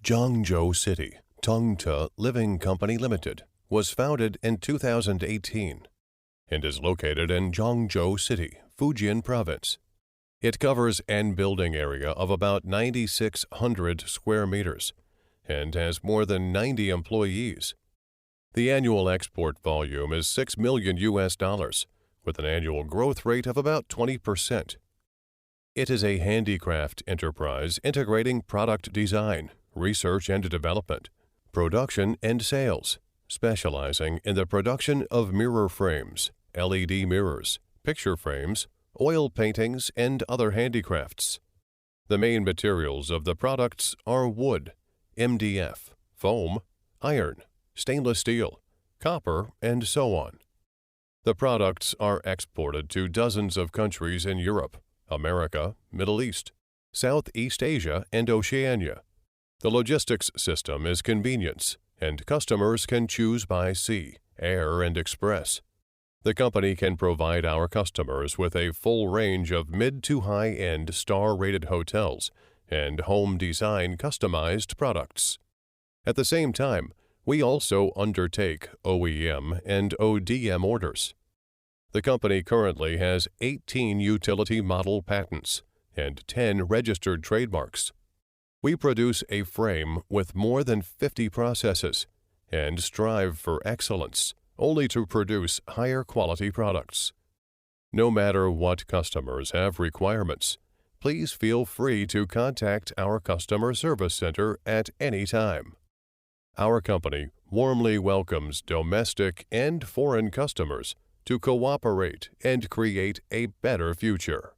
Zhangzhou City Tengte Living Company Limited was founded in 2018 and is located in Zhangzhou City, Fujian Province. It covers an building area of about 9,600 square meters and has more than 90 employees. The annual export volume is $6 million with an annual growth rate of about 20%. It is a handicraft enterprise integrating product design, research and development, production and sales, specializing in the production of mirror frames, LED mirrors, picture frames, oil paintings, and other handicrafts. The main materials of the products are wood, MDF, foam, iron, stainless steel, copper, and so on. The products are exported to dozens of countries in Europe, America, Middle East, Southeast Asia, and Oceania. The logistics system is convenience, and customers can choose by sea, air, and express. The company can provide our customers with a full range of mid to high-end star-rated hotels and home design customized products. At the same time, we also undertake OEM and ODM orders. The company currently has 18 utility model patents and 10 registered trademarks. We produce a frame with more than 50 processes and strive for excellence, only to produce higher quality products. No matter what customers have requirements, please feel free to contact our customer service center at any time. Our company warmly welcomes domestic and foreign customers to cooperate and create a better future.